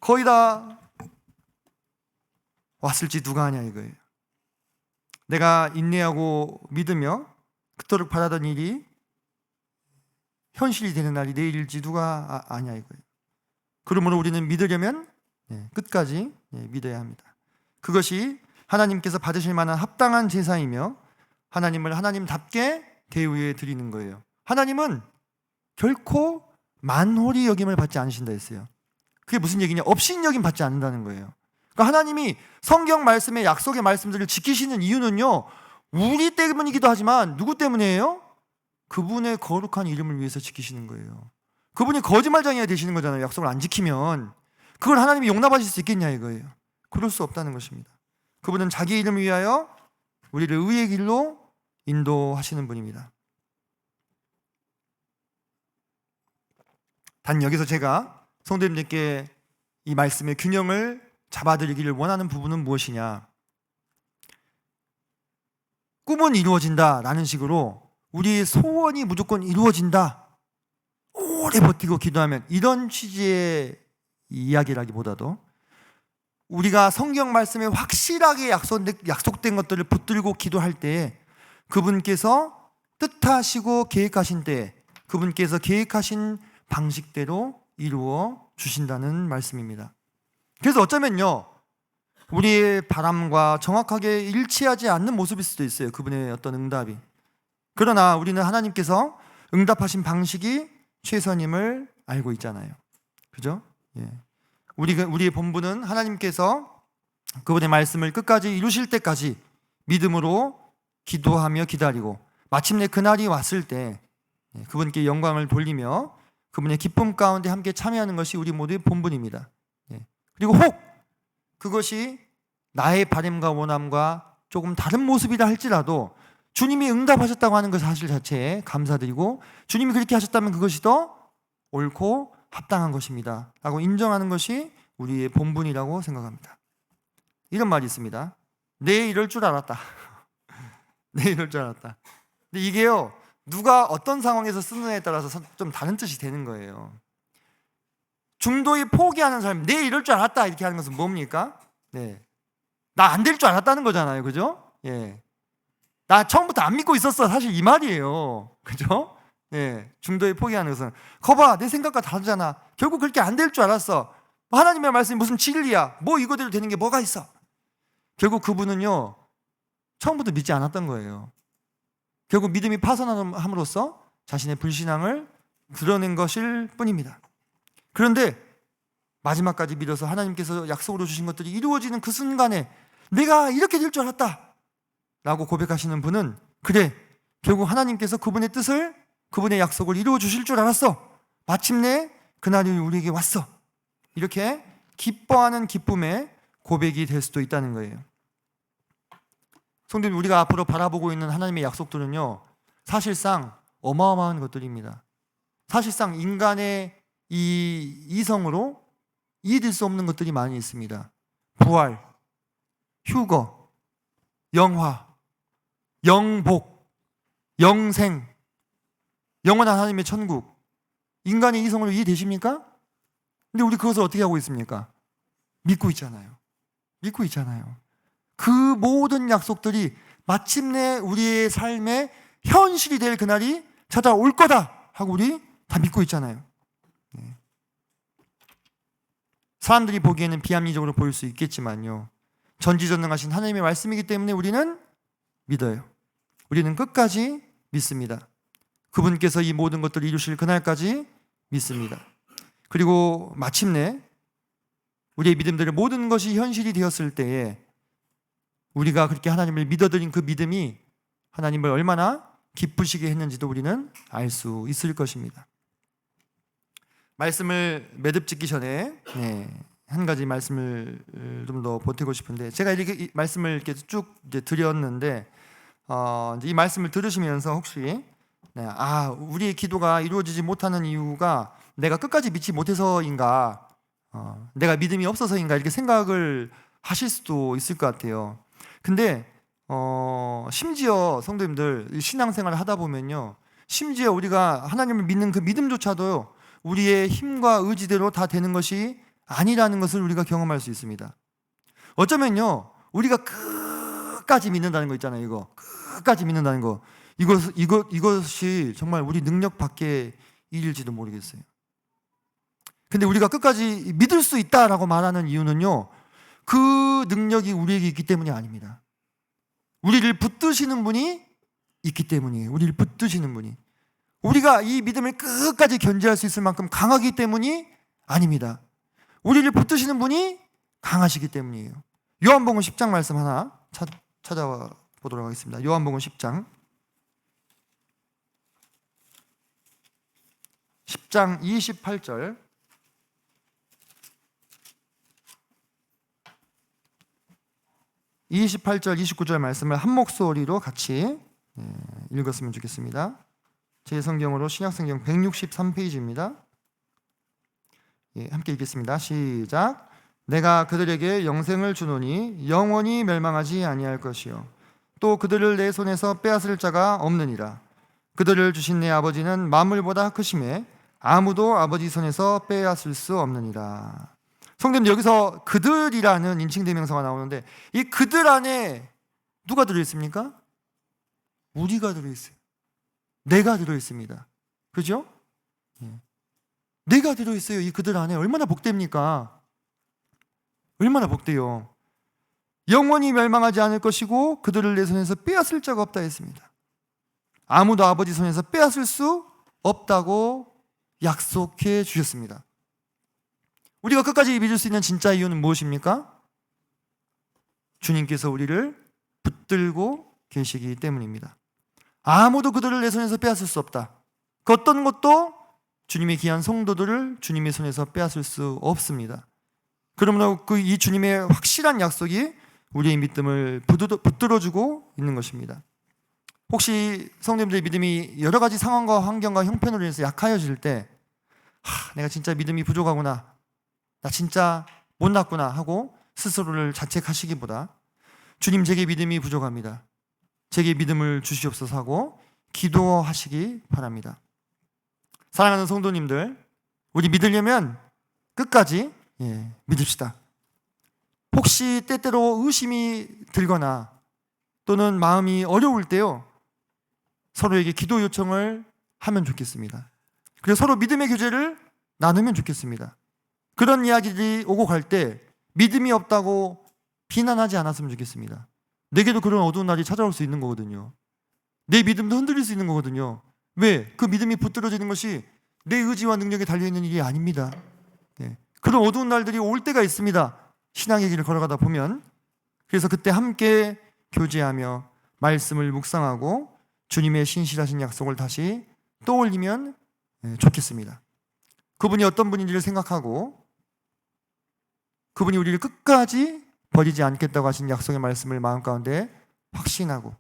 거의 다 왔을지 누가 아냐 이거예요. 내가 인내하고 믿으며 그토록 바라던 일이 현실이 되는 날이 내일일지 누가 아냐 이거예요. 그러므로 우리는 믿으려면 끝까지 믿어야 합니다. 그것이 하나님께서 받으실 만한 합당한 제사이며 하나님을 하나님답게 대우해 드리는 거예요. 하나님은 결코 만홀히 여김을 받지 않으신다 했어요. 그게 무슨 얘기냐? 업신여김 받지 않는다는 거예요. 그러니까 하나님이 성경 말씀의 약속의 말씀들을 지키시는 이유는요, 우리 때문이기도 하지만 누구 때문이에요? 그분의 거룩한 이름을 위해서 지키시는 거예요. 그분이 거짓말쟁이가 되시는 거잖아요. 약속을 안 지키면. 그걸 하나님이 용납하실 수 있겠냐 이거예요. 그럴 수 없다는 것입니다. 그분은 자기 이름을 위하여 우리를 의의 길로 인도하시는 분입니다. 단 여기서 제가 성도님들께 이 말씀의 균형을 잡아드리기를 원하는 부분은 무엇이냐? 꿈은 이루어진다라는 식으로 우리의 소원이 무조건 이루어진다, 오래 버티고 기도하면, 이런 취지의 이야기라기보다도 우리가 성경 말씀에 확실하게 약속된 것들을 붙들고 기도할 때 그분께서 뜻하시고 계획하신 때 그분께서 계획하신 방식대로 이루어 주신다는 말씀입니다. 그래서 어쩌면요, 우리의 바람과 정확하게 일치하지 않는 모습일 수도 있어요, 그분의 어떤 응답이. 그러나 우리는 하나님께서 응답하신 방식이 최선임을 알고 있잖아요. 그죠? 우리의 본분은 하나님께서 그분의 말씀을 끝까지 이루실 때까지 믿음으로 기도하며 기다리고 마침내 그날이 왔을 때 그분께 영광을 돌리며 그분의 기쁨 가운데 함께 참여하는 것이 우리 모두의 본분입니다. 그리고 혹 그것이 나의 바람과 원함과 조금 다른 모습이라 할지라도 주님이 응답하셨다고 하는 그 사실 자체에 감사드리고, 주님이 그렇게 하셨다면 그것이 더 옳고 합당한 것입니다 라고 인정하는 것이 우리의 본분이라고 생각합니다. 이런 말이 있습니다. 내 이럴 줄 알았다. 내 이럴 줄 알았다. 근데 이게요, 누가 어떤 상황에서 쓰느냐에 따라서 좀 다른 뜻이 되는 거예요. 중도에 포기하는 사람, 내 이럴 줄 알았다 이렇게 하는 것은 뭡니까? 나 안 될 줄 알았다는 거잖아요. 그죠? 나 처음부터 안 믿고 있었어, 사실 이 말이에요. 그죠? 중도에 포기하는 것은 거봐, 내 생각과 다르잖아, 결국 그렇게 안 될 줄 알았어, 하나님의 말씀이 무슨 진리야? 뭐 이거대로 되는 게 뭐가 있어? 결국 그분은요, 처음부터 믿지 않았던 거예요. 결국 믿음이 파산함으로써 자신의 불신앙을 드러낸 것일 뿐입니다. 그런데 마지막까지 믿어서 하나님께서 약속으로 주신 것들이 이루어지는 그 순간에 내가 이렇게 될 줄 알았다 라고 고백하시는 분은, 그래, 결국 하나님께서 그분의 뜻을, 그분의 약속을 이루어 주실 줄 알았어. 마침내 그날이 우리에게 왔어. 이렇게 기뻐하는 기쁨의 고백이 될 수도 있다는 거예요. 성도님, 우리가 앞으로 바라보고 있는 하나님의 약속들은요, 사실상 어마어마한 것들입니다. 사실상 인간의 이 이성으로 이해될 수 없는 것들이 많이 있습니다. 부활, 휴거, 영화, 영복, 영생, 영원한 하나님의 천국, 인간의 이성으로 이해되십니까? 근데 우리 그것을 어떻게 하고 있습니까? 믿고 있잖아요. 믿고 있잖아요. 그 모든 약속들이 마침내 우리의 삶의 현실이 될 그날이 찾아올 거다 하고 우리 다 믿고 있잖아요. 사람들이 보기에는 비합리적으로 보일 수 있겠지만요, 전지전능하신 하나님의 말씀이기 때문에 우리는 믿어요. 우리는 끝까지 믿습니다. 그분께서 이 모든 것들을 이루실 그날까지 믿습니다. 그리고 마침내 우리의 믿음들의 모든 것이 현실이 되었을 때에 우리가 그렇게 하나님을 믿어드린 그 믿음이 하나님을 얼마나 기쁘시게 했는지도 우리는 알 수 있을 것입니다. 말씀을 매듭짓기 전에 한 가지 말씀을 좀 더 보태고 싶은데, 제가 이렇게 이 말씀을 이렇게 쭉 이제 드렸는데, 이제 이 말씀을 들으시면서 혹시 우리의 기도가 이루어지지 못하는 이유가 내가 끝까지 믿지 못해서인가, 내가 믿음이 없어서인가, 이렇게 생각을 하실 수도 있을 것 같아요. 근데 심지어 성도님들 신앙생활을 하다 보면요, 심지어 우리가 하나님을 믿는 그 믿음조차도 우리의 힘과 의지대로 다 되는 것이 아니라는 것을 우리가 경험할 수 있습니다. 어쩌면요, 우리가 끝까지 믿는다는 거 있잖아요. 이거 끝까지 믿는다는 거, 이것이 정말 우리 능력 밖의 일일지도 모르겠어요. 근데 우리가 끝까지 믿을 수 있다라고 말하는 이유는요, 그 능력이 우리에게 있기 때문이 아닙니다. 우리를 붙드시는 분이 있기 때문이에요. 우리를 붙드시는 분이. 우리가 이 믿음을 끝까지 견제할 수 있을 만큼 강하기 때문이 아닙니다. 우리를 붙드시는 분이 강하시기 때문이에요. 요한복음 10장 말씀 하나 찾아와 보도록 하겠습니다. 요한복음 10장 28절, (28절) 29절 말씀을 한 목소리로 같이 읽었으면 좋겠습니다. 제 성경으로 신약성경 163페이지입니다. 함께 읽겠습니다. 시작. 내가 그들에게 영생을 주노니 영원히 멸망하지 아니할 것이요 또 그들을 내 손에서 빼앗을 자가 없느니라. 그들을 주신 내 아버지는 만물보다 크심에 아무도 아버지 손에서 빼앗을 수 없느니라. 성도님, 여기서 그들이라는 인칭대명사가 나오는데, 이 그들 안에 누가 들어있습니까? 우리가 들어있어요. 내가 들어있습니다. 그죠? 내가 들어있어요. 이 그들 안에. 얼마나 복됩니까? 얼마나 복돼요. 영원히 멸망하지 않을 것이고 그들을 내 손에서 빼앗을 자가 없다 했습니다. 아무도 아버지 손에서 빼앗을 수 없다고 약속해 주셨습니다. 우리가 끝까지 믿을 수 있는 진짜 이유는 무엇입니까? 주님께서 우리를 붙들고 계시기 때문입니다. 아무도 그들을 내 손에서 빼앗을 수 없다. 그 어떤 것도 주님의 귀한 성도들을 주님의 손에서 빼앗을 수 없습니다. 그러므로 이 주님의 확실한 약속이 우리의 믿음을 붙들어주고 있는 것입니다. 혹시 성도님들의 믿음이 여러 가지 상황과 환경과 형편으로 인해서 약하여질 때, 내가 진짜 믿음이 부족하구나, 나 진짜 못났구나 하고 스스로를 자책하시기보다, 주님, 제게 믿음이 부족합니다, 제게 믿음을 주시옵소서 하고 기도하시기 바랍니다. 사랑하는 성도님들, 우리 믿으려면 끝까지 믿읍시다. 혹시 때때로 의심이 들거나 또는 마음이 어려울 때요, 서로에게 기도 요청을 하면 좋겠습니다. 그리고 서로 믿음의 교제를 나누면 좋겠습니다. 그런 이야기들이 오고 갈 때 믿음이 없다고 비난하지 않았으면 좋겠습니다. 내게도 그런 어두운 날이 찾아올 수 있는 거거든요. 내 믿음도 흔들릴 수 있는 거거든요. 왜? 그 믿음이 붙들어지는 것이 내 의지와 능력에 달려있는 일이 아닙니다. 그런 어두운 날들이 올 때가 있습니다. 신앙의 길을 걸어가다 보면. 그래서 그때 함께 교제하며 말씀을 묵상하고 주님의 신실하신 약속을 다시 떠올리면 좋겠습니다. 그분이 어떤 분인지를 생각하고 그분이 우리를 끝까지 버리지 않겠다고 하신 약속의 말씀을 마음 가운데 확신하고,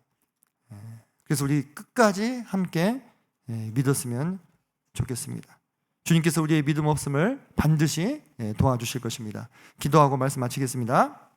그래서 우리 끝까지 함께 믿었으면 좋겠습니다. 주님께서 우리의 믿음 없음을 반드시 도와주실 것입니다. 기도하고 말씀 마치겠습니다.